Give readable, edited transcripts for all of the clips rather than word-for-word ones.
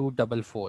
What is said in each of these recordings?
244.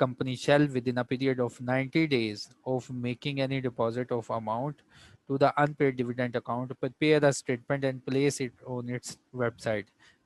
Company shall within a period of 90 days of making any deposit of amount to the unpaid dividend account prepare a statement and place it on its website.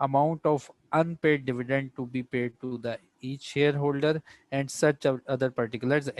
amount of unpaid dividend to be paid to the each shareholder and such other particulars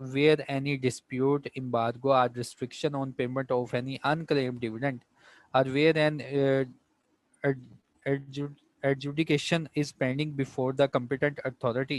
where any dispute, embargo or restriction on payment of any unclaimed dividend or where an adjudication is pending before the competent authority.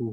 2.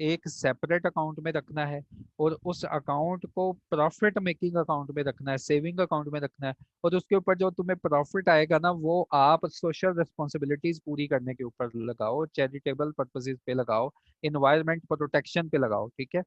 एक separate account में रखना है और उस account को profit making account में रखना है, सेविंग अकाउंट में रखना है, और उसके ऊपर जो तुम्हें प्रॉफिट आएगा ना वो आप सोशल रिस्पॉन्सिबिलिटीज पूरी करने के ऊपर लगाओ, चैरिटेबल पर्पसेस पे लगाओ, इन्वायरमेंट प्रोटेक्शन पे लगाओ, ठीक है।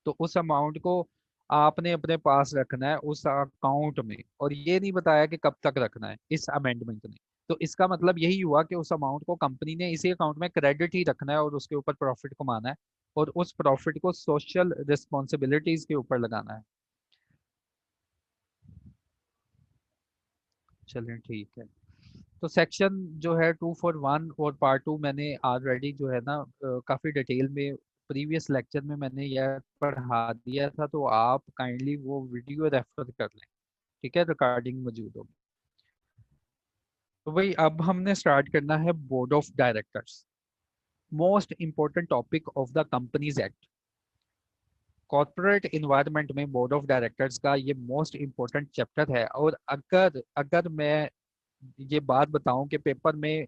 तो उस अमाउंट को आपने अपने पास रखना है उस अकाउंट में, और ये नहीं बताया कि कब तक रखना है इस अमेंडमेंट ने। तो इसका मतलब यही हुआ कि उस अमाउंट को कंपनी ने इसी अकाउंट में क्रेडिट ही रखना है और उसके ऊपर प्रॉफिट कमाना है, और उस प्रॉफिट को सोशल रिस्पॉन्सिबिलिटीज के ऊपर लगाना है। चलें ठीक है। तो सेक्शन जो है 241 और पार्ट 2 मैंने ऑलरेडी जो है ना काफ़ी डिटेल में प्रीवियस लेक्चर में मैंने यह पढ़ा दिया था, तो आप काइंडली वो वीडियो रेफर कर लें, ठीक है, रिकॉर्डिंग मौजूद होगी। तो भाई अब हमने स्टार्ट करना है board of directors, most important topic of the companies act. Corporate environment में बोर्ड ऑफ डायरेक्टर्स का ये मोस्ट इंपॉर्टेंट चैप्टर है, और अगर अगर मैं ये बात बताऊं कि पेपर में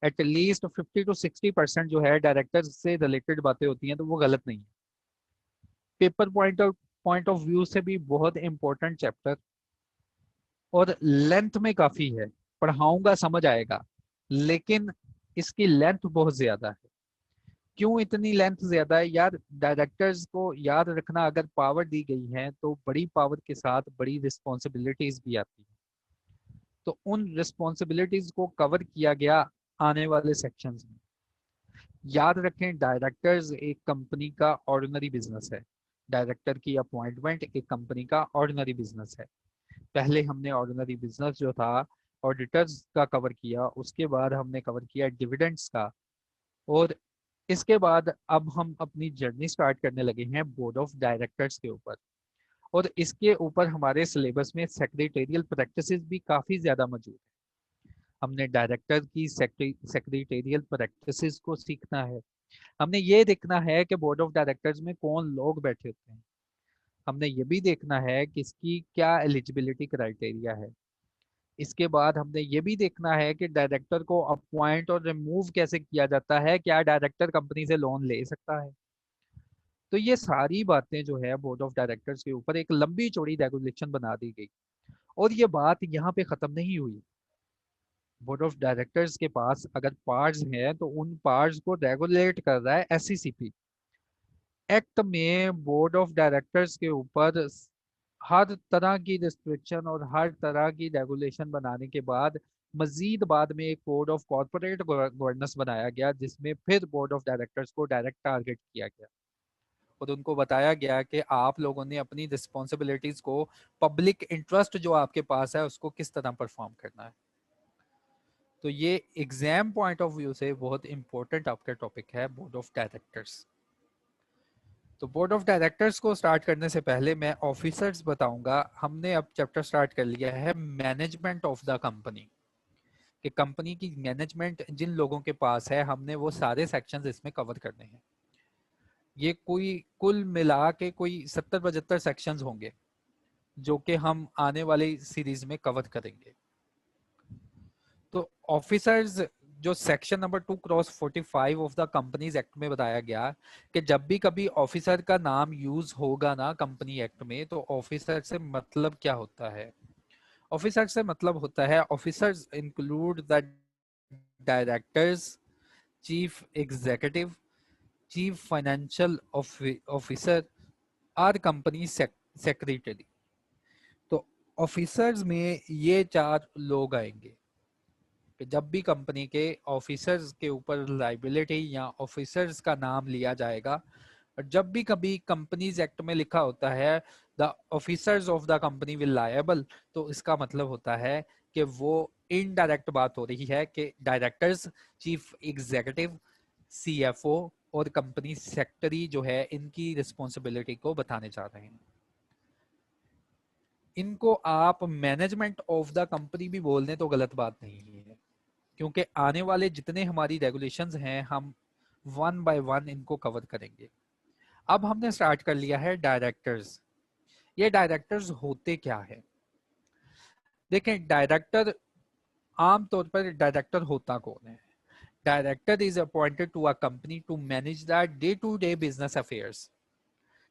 एटलीस्ट 50 to 60% जो है डायरेक्टर्स से रिलेटेड बातें होती हैं, तो वो गलत नहीं है। पेपर पॉइंट ऑफ व्यू से भी बहुत इंपॉर्टेंट चैप्टर, और लेंथ में काफी है, पढ़ाऊंगा समझ आएगा, लेकिन इसकी लेंथ बहुत ज्यादा है। क्यों इतनी लेंथ ज्यादा है यार? डायरेक्टर्स को याद रखना, अगर पावर दी गई है तो बड़ी पावर के साथ बड़ी रिस्पॉन्सिबिलिटीज भी आती है, तो उन रिस्पॉन्सिबिलिटीज को कवर किया गया आने वाले सेक्शंस में। याद रखें, डायरेक्टर्स एक कंपनी का ऑर्डिनरी बिजनेस है। डायरेक्टर की अपॉइंटमेंट एक कंपनी का ऑर्डिनरी बिजनेस है। पहले हमने ऑर्डिनरी बिजनेस जो था ऑडिटर्स का कवर किया, उसके बाद हमने कवर किया डिविडेंड्स का, और इसके बाद अब हम अपनी जर्नी स्टार्ट करने लगे हैं बोर्ड ऑफ डायरेक्टर्स के ऊपर। और इसके ऊपर हमारे सिलेबस में सेक्रेटेरियल प्रैक्टिसेस भी काफ़ी ज़्यादा मौजूद है। हमने डायरेक्टर की सेक्रेटेरियल प्रैक्टिसेस को सीखना है। हमने ये देखना है कि बोर्ड ऑफ डायरेक्टर्स में कौन लोग बैठे होते हैं। हमने ये भी देखना है कि इसकी क्या एलिजिबिलिटी क्राइटेरिया है। इसके बाद हमने ये भी देखना है कि डायरेक्टर को अपॉइंट और रिमूव कैसे किया जाता है, क्या डायरेक्टर कंपनी से लोन ले सकता है। तो ये सारी बातें जो है बोर्ड ऑफ डायरेक्टर्स के ऊपर एक लंबी चौड़ी रेगुलेशन बना दी गई, और ये बात यहाँ पे ख़त्म नहीं हुई। बोर्ड ऑफ डायरेक्टर्स के पास अगर पार्ट्स हैं तो उन पार्ट्स को रेगुलेट कर रहा है एससीसीपी एक्ट में। बोर्ड ऑफ डायरेक्टर्स के ऊपर हर तरह की रिस्ट्रिक्शन और हर तरह की रेगुलेशन बनाने के बाद मजीद बाद में एक कोड ऑफ कॉर्पोरेट गवर्नेंस बनाया गया, जिसमें फिर बोर्ड ऑफ डायरेक्टर्स को डायरेक्ट टारगेट किया गया और उनको बताया गया कि आप लोगों ने अपनी रिस्पॉन्सिबिलिटीज को, पब्लिक इंटरेस्ट जो आपके पास है उसको किस तरह परफॉर्म करना है। तो ये एग्जाम पॉइंट ऑफ व्यू से बहुत इंपॉर्टेंट आपका टॉपिक है बोर्ड ऑफ डायरेक्टर्स। तो बोर्ड ऑफ डायरेक्टर्स को स्टार्ट करने से पहले मैं ऑफिसर्स बताऊंगा। हमने अब चैप्टर स्टार्ट कर लिया है मैनेजमेंट ऑफ द कंपनी, कि कंपनी की मैनेजमेंट जिन लोगों के पास है, हमने वो सारे सेक्शंस इसमें कवर करने हैं। ये कोई कुल मिला के कोई 70-75 सेक्शंस होंगे जो कि हम आने वाली सीरीज में कवर करेंगे। तो ऑफिसर्स जो section number 2/45 of the companies act में बताया गया कि जब भी कभी ऑफिसर का नाम यूज होगा ना कंपनी एक्ट में, तो ऑफिसर से मतलब क्या होता है? ऑफिसर से मतलब होता है, officers include the directors, chief executive, chief financial officer और कंपनी सेक्रेटरी। तो ऑफिसर्स में ये 4 लोग आएंगे कि जब भी कंपनी के ऑफिसर्स के ऊपर लाइबिलिटी या ऑफिसर्स का नाम लिया जाएगा, और जब भी कभी कंपनीज एक्ट में लिखा होता है the officers of the company will liable, तो इसका मतलब होता है कि वो इनडायरेक्ट बात हो रही है कि डायरेक्टर्स, चीफ एग्जीक्यूटिव, सीएफओ और कंपनी सेक्रेटरी जो है इनकी रिस्पॉन्सिबिलिटी को बताने जा रहे हैं। इनको आप मैनेजमेंट ऑफ द कंपनी भी बोल दें तो गलत बात नहीं है, क्योंकि आने वाले जितने हमारी रेगुलेशंस हैं हम 1 by 1 इनको कवर करेंगे। अब हमने स्टार्ट कर लिया है डायरेक्टर्स। ये डायरेक्टर्स होते क्या है? देखें, डायरेक्टर आमतौर पर डायरेक्टर होता कौन है? Director is appointed to a company to manage the day-to-day business affairs.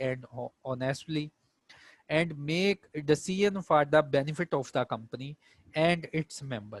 and honestly and make decision for the benefit of the company and its member.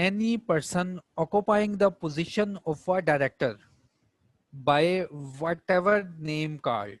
any person occupying the position of a director by whatever name called.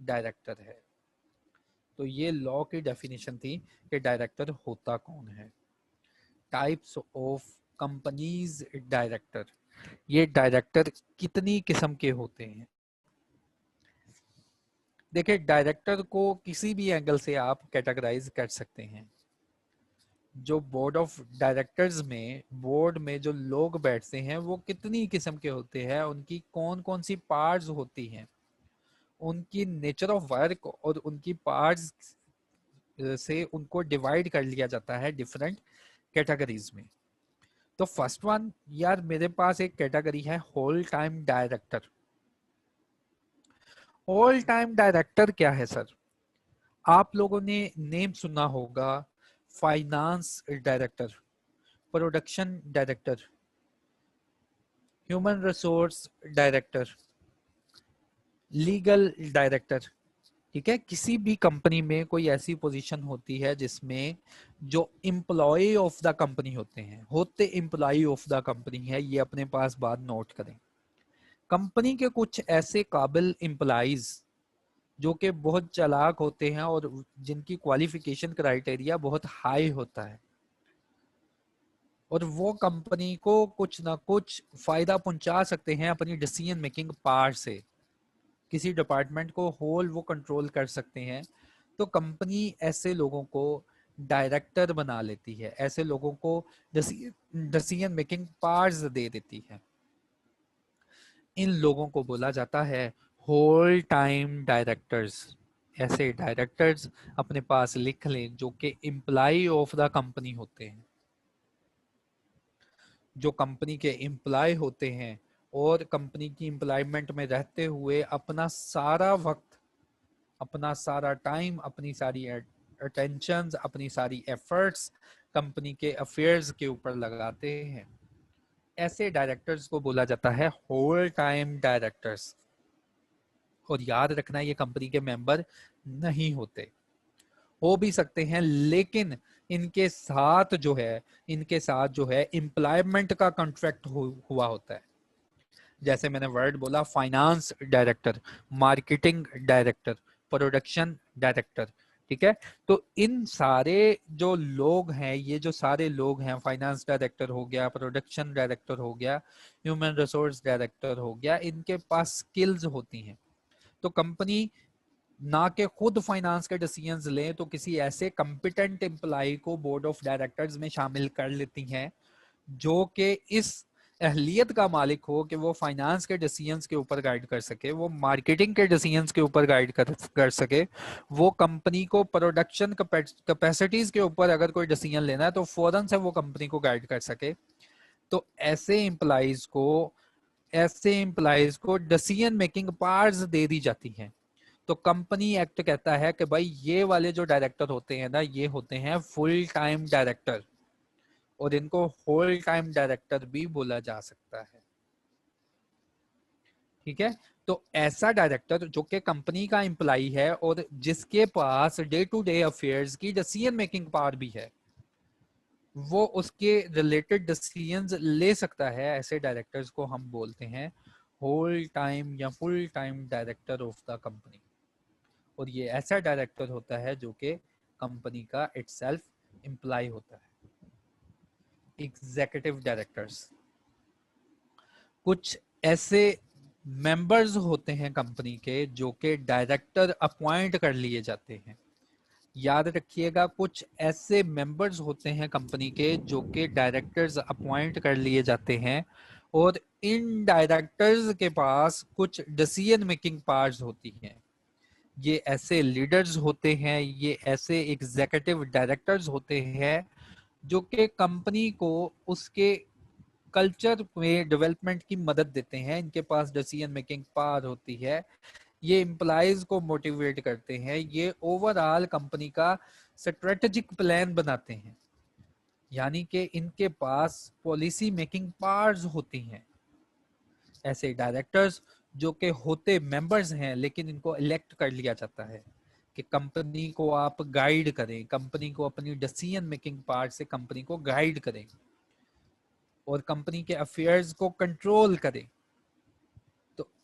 Director है। तो ये law की definition थी कि director होता कौन है। Types of companies director, ये डायरेक्टर कितनी किस्म के होते हैं। देखिए, डायरेक्टर को किसी भी एंगल से आप कैटेगराइज कर सकते हैं। जो बोर्ड ऑफ डायरेक्टर्स में, बोर्ड में जो लोग बैठते हैं वो कितनी किस्म के होते हैं, उनकी कौन कौन सी पार्ट्स होती हैं, उनकी नेचर ऑफ वर्क और उनकी पार्ट्स से उनको डिवाइड कर लिया जाता है डिफरेंट कैटेगरीज में। तो फर्स्ट वन, यार मेरे पास एक कैटेगरी है whole time director. Whole time director क्या है सर? आप लोगों ने नेम सुना होगा, finance director, production director, human resource director, legal director. ठीक है, किसी भी कंपनी में कोई ऐसी पोजीशन होती है जिसमें जो एम्प्लॉय ऑफ द कंपनी होते एम्प्लॉय ऑफ द कंपनी है। ये अपने पास बात नोट करें। कंपनी के कुछ ऐसे काबिल एम्प्लॉइज जो कि बहुत चालाक होते हैं और जिनकी क्वालिफिकेशन क्राइटेरिया बहुत हाई होता है, और वो कंपनी को कुछ ना कुछ फायदा पहुंचा सकते हैं अपनी डिसीजन मेकिंग पावर से। किसी डिपार्टमेंट को होल वो कंट्रोल कर सकते हैं। तो कंपनी ऐसे लोगों को डायरेक्टर बना लेती है, ऐसे लोगों को डिसीजन मेकिंग पावर्स दे देती है। इन लोगों को बोला जाता है होल टाइम डायरेक्टर्स। ऐसे डायरेक्टर्स अपने पास लिख लें जो कि एम्प्लॉय ऑफ द कंपनी होते हैं, जो कंपनी के एम्प्लॉय होते हैं और कंपनी की एम्प्लॉयमेंट में रहते हुए अपना सारा वक्त, अपना सारा टाइम, अपनी सारी अटेंशन, अपनी सारी एफर्ट्स कंपनी के अफेयर्स के ऊपर लगाते हैं। ऐसे डायरेक्टर्स को बोला जाता है होल टाइम डायरेक्टर्स। और याद रखना, ये कंपनी के मेंबर नहीं होते, हो भी सकते हैं, लेकिन इनके साथ जो है एम्प्लॉयमेंट का कॉन्ट्रैक्ट हुआ होता है। जैसे मैंने वर्ड बोला, finance director, marketing director, production director. ठीक है, तो इन सारे जो लोग हैं, ये जो सारे लोग हैं, फाइनेंस डायरेक्टर हो गया, प्रोडक्शन डायरेक्टर हो गया, ह्यूमन रिसोर्स डायरेक्टर हो गया, इनके पास स्किल्स होती हैं। तो कंपनी ना के खुद फाइनेंस के डिसीजंस लें तो किसी ऐसे कॉम्पिटेंट एम्प्लॉय को बोर्ड ऑफ डायरेक्टर्स में शामिल कर लेती हैं जो कि इस अहलियत का मालिक हो कि वो फाइनेंस के डिसीजंस के ऊपर गाइड कर सके, वो मार्केटिंग के डिसीजंस के ऊपर गाइड कर सके, वो कंपनी को प्रोडक्शन कैपेसिटीज के ऊपर अगर कोई डिसीजन लेना है तो फौरन से वो कंपनी को गाइड कर सके। तो ऐसे एम्प्लॉइज को डिसीजन मेकिंग पावर्स दे दी जाती हैं। तो कंपनी एक्ट कहता है कि भाई ये वाले जो डायरेक्टर होते हैं ना, ये होते हैं फुल टाइम डायरेक्टर, और इनको होल टाइम डायरेक्टर भी बोला जा सकता है। ठीक है, तो ऐसा डायरेक्टर जो कि कंपनी का एम्प्लॉय है और जिसके पास डे टू डे अफेयर्स की डिसीजन मेकिंग पावर भी है, वो उसके रिलेटेड डिसीजंस ले सकता है, ऐसे डायरेक्टर्स को हम बोलते हैं होल टाइम या full time director of the company. और ये ऐसा डायरेक्टर होता है जो कि कंपनी का इटसेल्फ एम्प्लॉय होता है। एग्जीक्यूटिव डायरेक्टर्स, कुछ ऐसे मेंबर्स होते हैं कंपनी के जो कि डायरेक्टर अपॉइंट कर लिए जाते हैं। याद रखिएगा, कुछ ऐसे मेंबर्स होते हैं कंपनी के जो कि डायरेक्टर्स अपॉइंट कर लिए जाते हैं, और इन डायरेक्टर्स के पास कुछ डिसीजन मेकिंग पावर्स होती हैं। ये ऐसे लीडर्स होते हैं, ये ऐसे एग्जीक्यूटिव डायरेक्टर्स होते हैं जो कि कंपनी को उसके कल्चर में डेवलपमेंट की मदद देते हैं। इनके पास डिसीजन मेकिंग पावर होती है, ये एम्प्लॉयज को मोटिवेट करते हैं, ये ओवरऑल कंपनी का स्ट्रेटेजिक प्लान बनाते हैं। यानी कि इनके पास पॉलिसी मेकिंग पावर्स होती हैं। ऐसे डायरेक्टर्स जो कि होते मेंबर्स हैं, लेकिन इनको इलेक्ट कर लिया जाता है कि कंपनी को आप गाइड करें, कंपनी को अपनी डिसीजन मेकिंग पार्ट से कंपनी को गाइड करें और कंपनी के अफेयर्स को कंट्रोल करें। तो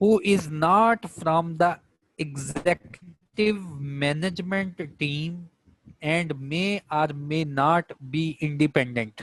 who is not from the executive management team and may or may not be independent.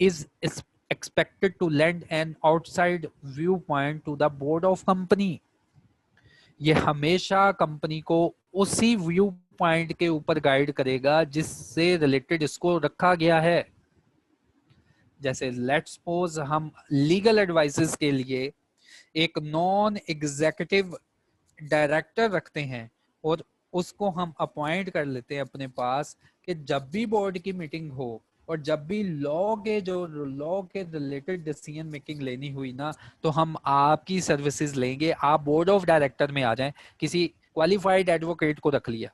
is expected to lend an outside viewpoint to the board of company. ये हमेशा company को उसी view point के ऊपर guide करेगा जिससे related इसको रखा गया है. जैसे लेट्स सपोज हम लीगल एडवाइसेस के लिए एक नॉन एग्जीक्यूटिव डायरेक्टर रखते हैं और उसको हम अपॉइंट कर लेते हैं अपने पास कि जब भी बोर्ड की मीटिंग हो और जब भी लॉ के रिलेटेड डिसीजन मेकिंग लेनी हुई ना, तो हम आपकी सर्विसेज लेंगे, आप बोर्ड ऑफ डायरेक्टर में आ जाएं. किसी क्वालिफाइड एडवोकेट को रख लिया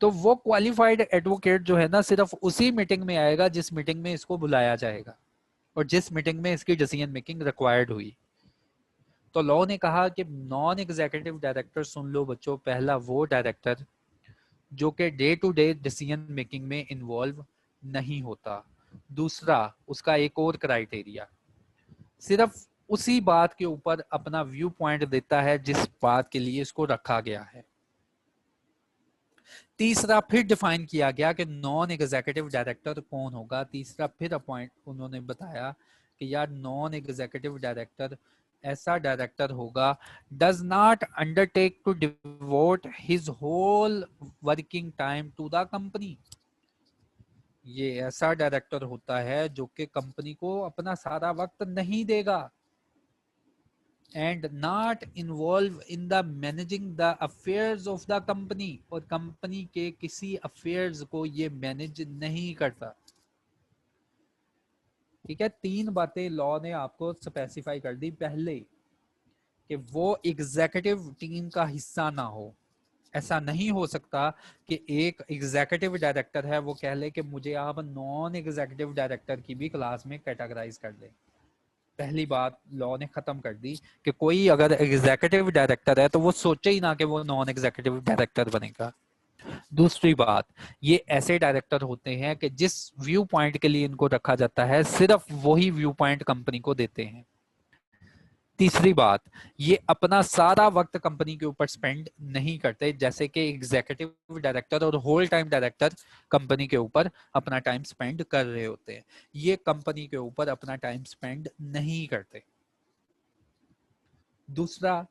तो वो क्वालिफाइड एडवोकेट जो है ना सिर्फ उसी मीटिंग में आएगा जिस मीटिंग में इसको बुलाया जाएगा और जिस मीटिंग में इसकी डिसीजन मेकिंग रिक्वायर्ड हुई. तो लॉ ने कहा कि नॉन एग्जीक्यूटिव डायरेक्टर, सुन लो बच्चों, पहला वो डायरेक्टर जो कि day to day decision making में इन्वॉल्व नहीं होता. दूसरा, उसका एक और क्राइटेरिया, सिर्फ उसी बात के ऊपर अपना व्यू पॉइंट देता है जिस बात के लिए इसको रखा गया है. तीसरा फिर डिफाइन किया गया कि नॉन एग्जीक्यूटिव डायरेक्टर कौन होगा. तीसरा फिर अपॉइंट उन्होंने बताया कि यार नॉन एग्जीक्यूटिव डायरेक्टर ऐसा डायरेक्टर होगा does not undertake to devote his whole working time to the company. ये ऐसा डायरेक्टर होता है जो कि कंपनी को अपना सारा वक्त नहीं देगा. And not involve in the managing the affairs of the company, और कंपनी के किसी अफेयर्स को ये मैनेज नहीं करता. ठीक है, तीन बातें लॉ ने आपको स्पेसिफाई कर दी. पहले कि वो एग्जीक्यूटिव टीम का हिस्सा ना हो. ऐसा नहीं हो सकता कि एक एग्जीक्यूटिव डायरेक्टर है वो कह ले कि मुझे आप नॉन एग्जीक्यूटिव डायरेक्टर की भी क्लास में कैटेगराइज कर दें. पहली बात लॉ ने खत्म कर दी कि कोई अगर एग्जीक्यूटिव डायरेक्टर है तो वो सोचे ही ना कि वो नॉन एग्जीक्यूटिव डायरेक्टर बनेगा. दूसरी बात, ये ऐसे डायरेक्टर होते हैं कि जिस व्यू पॉइंट के लिए इनको रखा जाता है सिर्फ वही व्यू पॉइंट कंपनी को देते हैं. तीसरी बात, ये अपना सारा वक्त कंपनी के ऊपर स्पेंड नहीं करते जैसे कि एग्जीक्यूटिव डायरेक्टर और होल टाइम डायरेक्टर कंपनी के ऊपर अपना टाइम स्पेंड कर रहे होते हैं. ये कंपनी के ऊपर अपना टाइम स्पेंड नहीं करते. दूसरा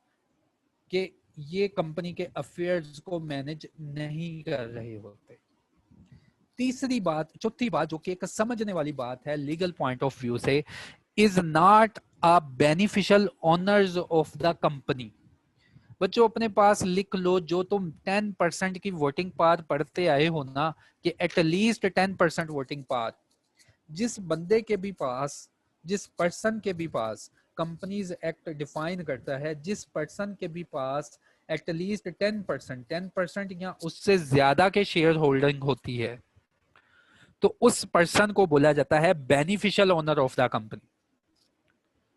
कि ये कंपनी के अफेयर्स को मैनेज नहीं कर रहे होते. चौथी बात जो कि एक समझने वाली बात है लीगल पॉइंट ऑफ व्यू से, is not a beneficial owners of the company. बच्चों अपने पास लिख लो, जो तुम 10% की वोटिंग पावर पढ़ते आए हो ना, कि एटलीस्ट 10% वोटिंग पावर जिस बंदे के भी पास, जिस पर्सन के भी पास, कंपनीज एक्ट डिफाइन करता है, जिस पर्सन के भी पास एटलीस्ट 10% या उससे ज्यादा के शेयर होल्डिंग होती है तो उस पर्सन को बोला जाता है beneficial owner of the company.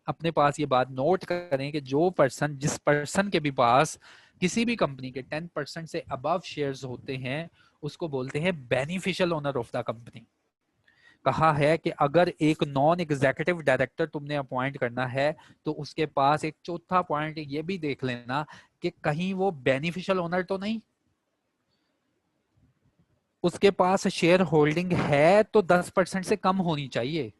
अपने पास ये बात नोट करें कि जो पर्सन, जिस पर्सन के भी पास किसी भी कंपनी के 10% से अबव शेयर्स होते हैं उसको बोलते हैं beneficial owner of the company. कहा है कि अगर एक नॉन एग्जीक्यूटिव डायरेक्टर तुमने अपॉइंट करना है तो उसके पास एक चौथा पॉइंट ये भी देख लेना कि कहीं वो बेनिफिशियल ओनर तो नहीं, उसके पास शेयर होल्डिंग है तो 10% से कम होनी चाहिए.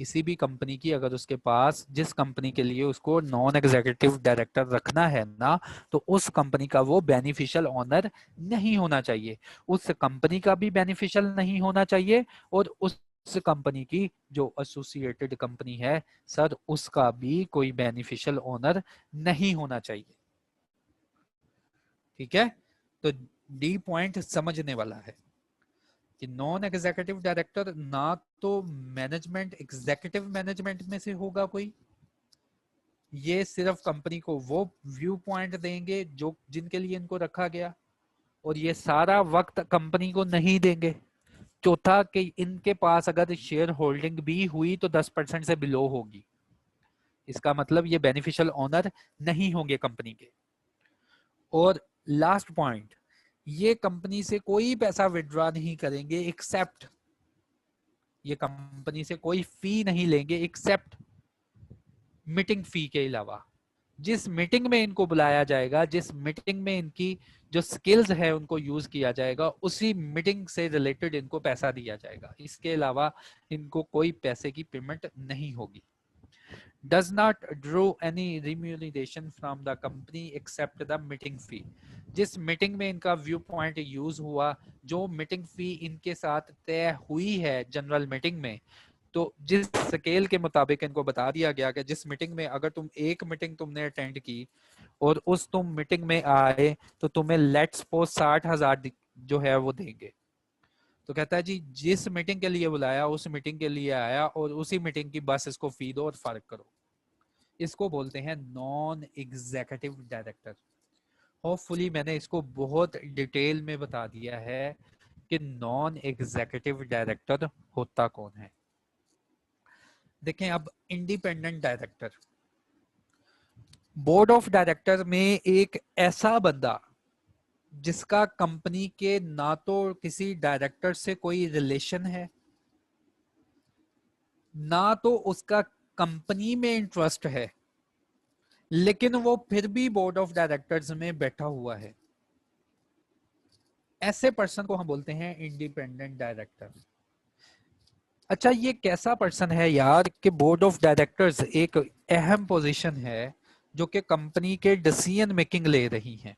किसी भी कंपनी की अगर उसके पास, जिस कंपनी के लिए उसको नॉन एग्जीक्यूटिव डायरेक्टर रखना है ना, तो उस कंपनी का वो बेनिफिशियल ओनर नहीं होना चाहिए. उस कंपनी का भी बेनिफिशियल नहीं होना चाहिए और उस कंपनी की जो एसोसिएटेड कंपनी है सर, उसका भी कोई बेनिफिशियल ओनर नहीं होना चाहिए. ठीक है, तो डी पॉइंट समझने वाला है कि नॉन एग्जीक्यूटिव डायरेक्टर ना तो मैनेजमेंट, एग्जीक्यूटिव मैनेजमेंट में से होगा कोई, ये सिर्फ कंपनी को वो व्यू पॉइंट देंगे जो जिनके लिए इनको रखा गया, और ये सारा वक्त कंपनी को नहीं देंगे. चौथा कि इनके पास अगर शेयर होल्डिंग भी हुई तो 10% से बिलो होगी. इसका मतलब ये बेनिफिशियल ओनर नहीं होंगे कंपनी के. और लास्ट पॉइंट, ये कंपनी से कोई पैसा विड्रॉ नहीं करेंगे एक्सेप्ट, ये कंपनी से कोई फी नहीं लेंगे एक्सेप्ट मीटिंग फी के अलावा. जिस मीटिंग में इनको बुलाया जाएगा, जिस मीटिंग में इनकी जो स्किल्स है उनको यूज किया जाएगा, उसी मीटिंग से रिलेटेड इनको पैसा दिया जाएगा। इसके अलावा इनको कोई पैसे की पेमेंट नहीं होगी। Does not draw any remuneration from the company except the meeting fee. जिस मीटिंग में इनका व्यू पॉइंट यूज हुआ, जो मीटिंग फी इनके साथ तय हुई है जनरल मीटिंग में, तो जिस स्केल के मुताबिक इनको बता दिया गया कि जिस मीटिंग में अगर तुम एक मीटिंग तुमने अटेंड की और उस तुम मीटिंग में आए तो तुम्हें लेट्स सपोज 60,000 जो है वो देंगे। तो कहता है जी जिस मीटिंग के लिए बुलाया उस मीटिंग के लिए आया और उसी मीटिंग की बस इसको फी दो और फर्क करो। इसको बोलते हैं नॉन एग्जीक्यूटिव डायरेक्टर। होपफुली मैंने इसको बहुत डिटेल में बता दिया है कि नॉन एग्जीक्यूटिव डायरेक्टर होता कौन है। देखें अब independent director. Board of director में एक ऐसा बंदा जिसका कंपनी के ना तो किसी डायरेक्टर से कोई रिलेशन है, ना तो उसका कंपनी में इंटरेस्ट है, लेकिन वो फिर भी बोर्ड ऑफ डायरेक्टर्स में बैठा हुआ है, ऐसे पर्सन को हम बोलते हैं इंडिपेंडेंट डायरेक्टर। अच्छा ये कैसा पर्सन है यार कि बोर्ड ऑफ डायरेक्टर्स एक अहम पोजीशन है जो कि कंपनी के डिसीजन मेकिंग ले रही है,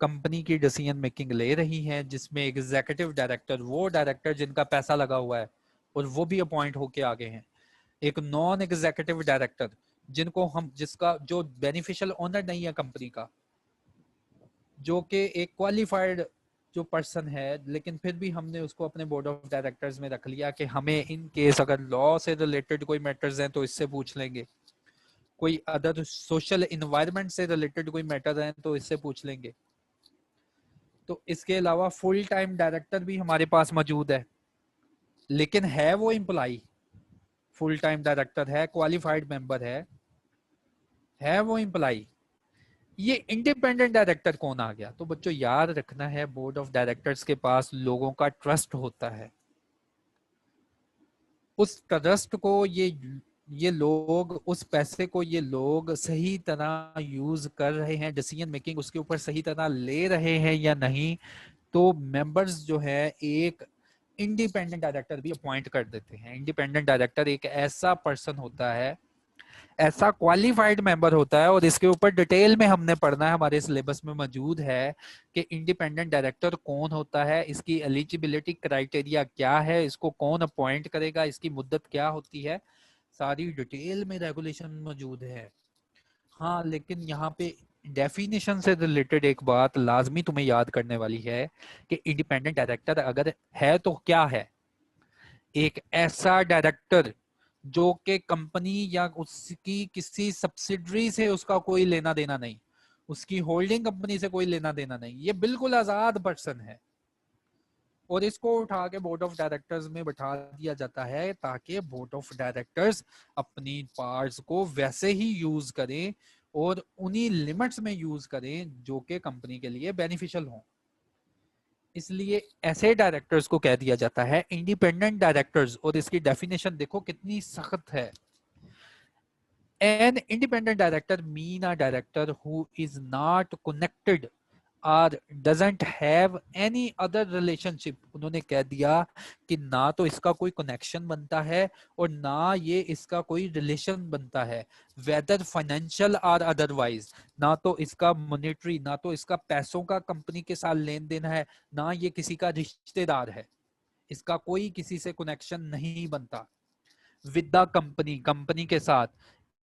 कंपनी की डिसीजन मेकिंग ले रही है, जिसमें एग्जीक्यूटिव डायरेक्टर वो डायरेक्टर जिनका पैसा लगा हुआ है और वो भी अपॉइंट होके आगे हैं, एक नॉन एग्जीक्यूटिव डायरेक्टर जिनको हम जिसका जो बेनिफिशियल ओनर नहीं है कंपनी का, जो कि एक क्वालिफाइड जो पर्सन है, लेकिन फिर भी हमने उसको अपने बोर्ड ऑफ डायरेक्टर्स में रख लिया कि हमें इन केस अगर लॉ से रिलेटेड कोई मैटर्स हैं तो इससे पूछ लेंगे, कोई अदर सोशल इन्वायरमेंट से रिलेटेड कोई मैटर हैं तो इससे पूछ लेंगे। तो इसके अलावा फुल टाइम डायरेक्टर भी हमारे पास मौजूद है, लेकिन है वो एम्प्लॉई, फुल टाइम डायरेक्टर है, क्वालिफाइड मेंबर है वो एम्प्लॉई। ये इंडिपेंडेंट डायरेक्टर कौन आ गया? तो बच्चों याद रखना है बोर्ड ऑफ डायरेक्टर्स के पास लोगों का ट्रस्ट होता है, उस ट्रस्ट को ये लोग, उस पैसे को ये लोग सही तरह यूज कर रहे हैं, डिसीजन मेकिंग उसके ऊपर सही तरह ले रहे हैं या नहीं। तो मेंबर्स जो है एक इंडिपेंडेंट डायरेक्टर भी अपॉइंट कर देते हैं। इंडिपेंडेंट डायरेक्टर एक ऐसा पर्सन होता है, ऐसा क्वालिफाइड मेंबर होता है, और इसके ऊपर डिटेल में हमने पढ़ना है, हमारे सिलेबस में मौजूद है कि इंडिपेंडेंट डायरेक्टर कौन होता है, इसकी एलिजिबिलिटी क्राइटेरिया क्या है, इसको कौन अपॉइंट करेगा, इसकी मुद्दत क्या होती है, सारी डिटेल में रेगुलेशन मौजूद है। हाँ लेकिन यहाँ पे डेफिनेशन से रिलेटेड एक बात लाजमी तुम्हें याद करने वाली है कि इंडिपेंडेंट डायरेक्टर अगर है तो क्या है? एक ऐसा डायरेक्टर जो कि कंपनी या उसकी किसी सब्सिडरी से उसका कोई लेना देना नहीं, उसकी होल्डिंग कंपनी से कोई लेना देना नहीं, ये बिल्कुल आजाद पर्सन है, और इसको उठा के बोर्ड ऑफ डायरेक्टर्स में बैठा दिया जाता है ताकि बोर्ड ऑफ डायरेक्टर्स अपनी पावर्स को वैसे ही यूज करें और उन्हीं लिमिट्स में यूज करें जो कि कंपनी के लिए बेनिफिशियल हो। इसलिए ऐसे डायरेक्टर्स को कह दिया जाता है इंडिपेंडेंट डायरेक्टर्स, और इसकी डेफिनेशन देखो कितनी सख्त है। An independent director mean a director who is not connected or doesn't have any other relationship। उन्होंने कह दिया कि ना तो इसका कोई कनेक्शन बनता है और ना ये इसका कोई रिलेशन बनता है, वेदर फाइनेंशियल और अदरवाइज, ना तो इसका मॉनेटरी, ना तो इसका पैसों का कंपनी के साथ लेन देन है, ना ये किसी का रिश्तेदार है, इसका कोई किसी से कनेक्शन नहीं बनता विद द कंपनी, कंपनी के साथ,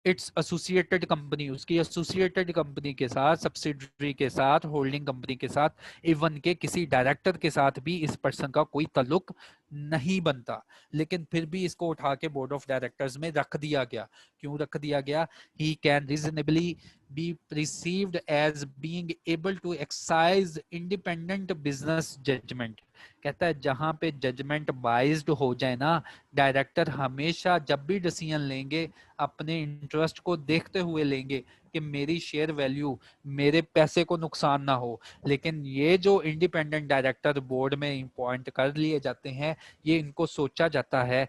इट्स एसोसिएटेड कंपनी, उसकी एसोसिएटेड कंपनी के साथ, सब्सिडरी के साथ, होल्डिंग कंपनी के साथ, इवन के किसी डायरेक्टर के साथ भी इस पर्सन का कोई ताल्लुक नहीं बनता। लेकिन फिर भी इसको उठा के बोर्ड ऑफ डायरेक्टर्स में रख दिया गया। क्यों रख दिया गया? He can reasonably be perceived as being able to exercise independent business judgment। कहता है जहां पे जजमेंट बाइज्ड हो जाए ना, डायरेक्टर हमेशा जब भी डिसीजन लेंगे अपने इंटरेस्ट को देखते हुए लेंगे कि मेरी शेयर वैल्यू, मेरे पैसे को नुकसान ना हो। लेकिन ये जो इंडिपेंडेंट डायरेक्टर बोर्ड में अपॉइंट कर लिए जाते हैं, ये इनको सोचा जाता है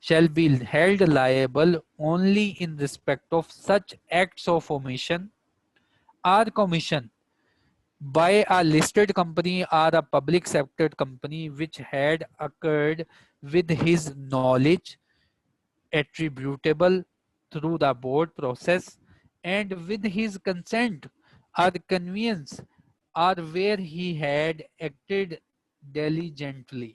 shall be held liable only in respect of such acts of omission or commission by a listed company or a public sector company which had occurred with his knowledge, attributable through the board process, and with his consent or convenience, or where he had acted diligently.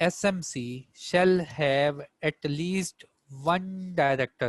SMC shall have at least one director.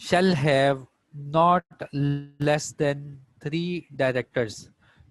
shall have not less than 3 directors.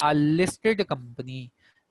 a listed company,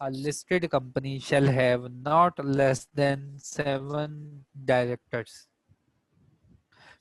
a listed company shall have not less than 7 directors.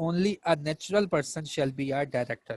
only a natural person shall be a director.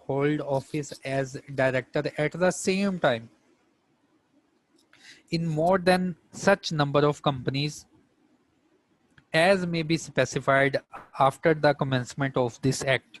hold office as director at the same time in more than such number of companies as may be specified after the commencement of this act.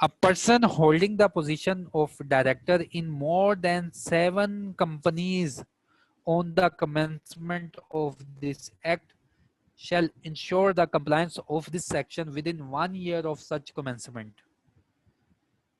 a person holding the position of director in more than 7 companies on the commencement of this act shall ensure the compliance of this section within 1 year of such commencement.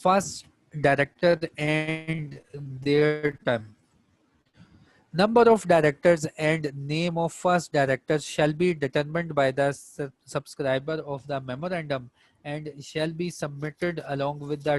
First director and their term. Number of directors and name of first directors shall be determined by the subscriber of the memorandum and shall be submitted along with the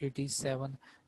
87.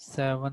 7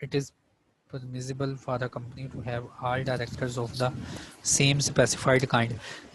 It is permissible for a company to have all directors of the same specified kind.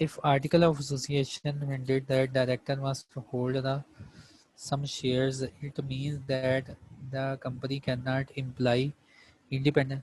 if article of association mandate that director must hold the some shares, it means that the company cannot imply independent.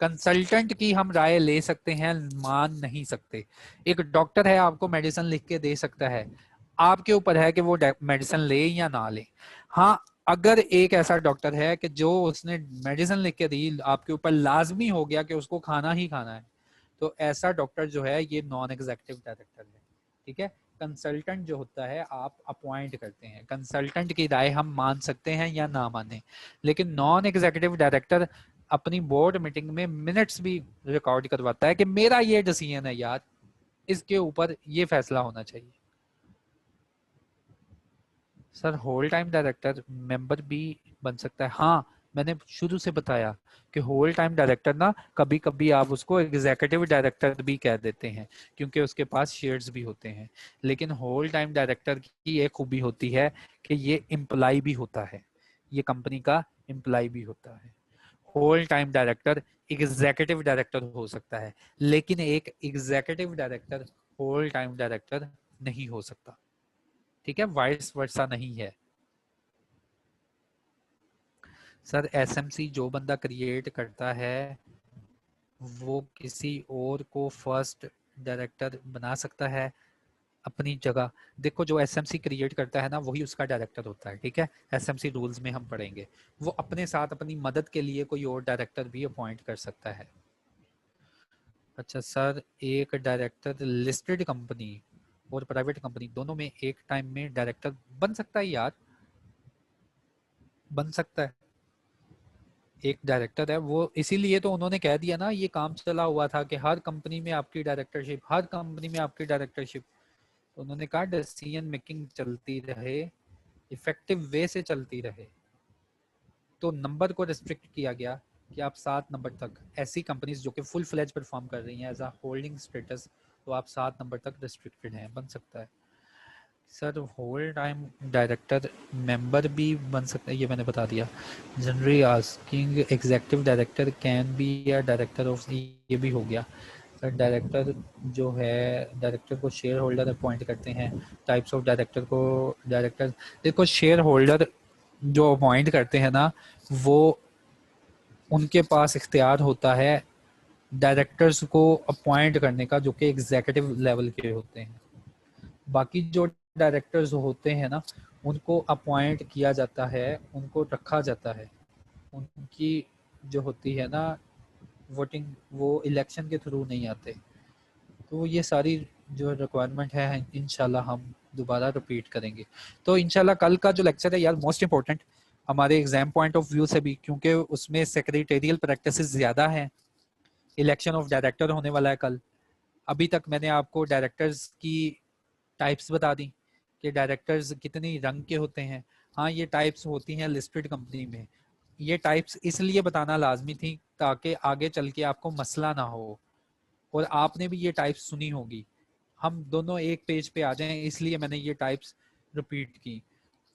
Consultant की हम राय ले सकते हैं, मान नहीं सकते। एक doctor है, आपको मेडिसिन लिख के दे सकता है, आपके ऊपर है कि वो मेडिसिन ले या ना ले। हाँ, अगर एक ऐसा डॉक्टर है कि जो उसने मेडिसिन लिख के दी, आपके ऊपर लाजमी हो गया कि उसको खाना ही खाना है, तो ऐसा डॉक्टर जो है ये नॉन एग्जीक्यूटिव डायरेक्टर है। ठीक है, कंसल्टेंट जो होता है आप अपॉइंट करते हैं, कंसल्टेंट की राय हम मान सकते हैं या ना माने, लेकिन नॉन एग्जीक्यूटिव डायरेक्टर अपनी बोर्ड मीटिंग में मिनट्स भी रिकॉर्ड करवाता है कि मेरा ये डिसीजन है यार, इसके ऊपर ये फैसला होना चाहिए। Sir whole time director member भी बन सकता है। हाँ, मैंने शुरू से बताया कि होल टाइम डायरेक्टर ना कभी कभी आप उसको एग्जीक्यूटिव डायरेक्टर भी कह देते हैं क्योंकि उसके पास शेयर्स भी होते हैं, लेकिन होल टाइम डायरेक्टर की एक खूबी होती है कि ये एम्प्लॉय भी होता है, ये कंपनी का एम्प्लॉय भी होता है। Whole time director executive director हो सकता है, लेकिन एक executive director whole time director नहीं हो सकता। ठीक है, वाइस वर्सा नहीं है। सर एसएमसी जो बंदा क्रिएट करता है वो किसी और को फर्स्ट डायरेक्टर बना सकता है अपनी जगह। देखो, जो एसएमसी क्रिएट करता है ना वही उसका डायरेक्टर होता है। ठीक है, एसएमसी रूल्स में हम पढ़ेंगे, वो अपने साथ अपनी मदद के लिए कोई और डायरेक्टर भी अपॉइंट कर सकता है। अच्छा सर, एक डायरेक्टर लिस्टेड कंपनी और प्राइवेट कंपनी दोनों में एक टाइम में डायरेक्टर बन सकता है यार, बन सकता है। एक डायरेक्टर है वो, इसीलिए तो उन्होंने कह दिया ना, ये काम चला हुआ था कि हर कंपनी में आपकी डायरेक्टरशिप, हर कंपनी में आपकी डायरेक्टरशिप। तो उन्होंने कहा डिसीजन मेकिंग चलती रहे, इफेक्टिव वे से चलती रहे। तो नंबर को रिस्ट्रिक्ट किया गया कि आप 7 नंबर तक, ऐसी कंपनीज जो कि फुल फ्लेज परफॉर्म कर रही हैं एज अ होल्डिंग स्टेटस, तो आप 7 नंबर तक रिस्ट्रिक्टेड हैं, बन सकता है। Sir whole time director member भी बन सकता है, ये मैंने बता दिया। Generally asking executive director can be या डायरेक्टर ऑफ, ये भी हो गया। सर डायरेक्टर जो है, डायरेक्टर को शेयर होल्डर अपॉइंट करते हैं। टाइप्स ऑफ डायरेक्टर को, डायरेक्टर देखो शेयर होल्डर जो अपॉइंट करते हैं ना, वो उनके पास इख्तियार होता है डायरेक्टर्स को अपॉइंट करने का जो कि एग्जीक्यूटिव लेवल के होते हैं। बाकी जो डायरेक्टर्स होते हैं ना, उनको अपॉइंट किया जाता है, उनको रखा जाता है, उनकी जो होती है ना वोटिंग, वो इलेक्शन के थ्रू नहीं आते। तो ये सारी जो रिक्वायरमेंट है इंशाल्लाह हम दोबारा रिपीट करेंगे। तो इंशाल्लाह कल का जो लेक्चर है यार मोस्ट इंपॉर्टेंट हमारे एग्जाम पॉइंट ऑफ व्यू से भी, क्योंकि उसमें सेक्रेटेरियल प्रैक्टिसेस ज़्यादा हैं। इलेक्शन ऑफ डायरेक्टर होने वाला है कल। अभी तक मैंने आपको डायरेक्टर्स की टाइप्स बता दी कि डायरेक्टर्स कितनी रंग के होते हैं। हाँ, ये टाइप्स होती हैं लिस्टेड कंपनी में। ये टाइप्स इसलिए बताना लाजमी थी ताकि आगे चल के आपको मसला ना हो, और आपने भी ये टाइप्स सुनी होगी। हम दोनों एक पेज पे आ जाएं, इसलिए मैंने ये टाइप्स रिपीट की।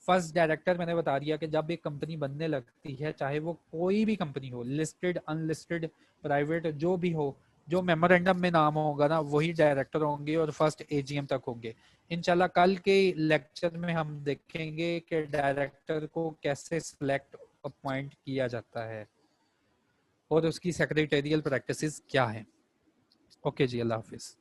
फर्स्ट डायरेक्टर मैंने बता दिया कि जब एक कंपनी बनने लगती है, चाहे वो कोई भी कंपनी हो, लिस्टेड अनलिस्टेड प्राइवेट जो भी हो, जो मेमोरेंडम में नाम होगा ना वही डायरेक्टर होंगे और फर्स्ट एजीएम तक होंगे। इंशाल्लाह कल के लेक्चर में हम देखेंगे कि डायरेक्टर को कैसे सिलेक्ट अपॉइंट किया जाता है और उसकी सेक्रेटेरियल प्रैक्टिसेस क्या है। ओके जी, अल्लाह हाफिज।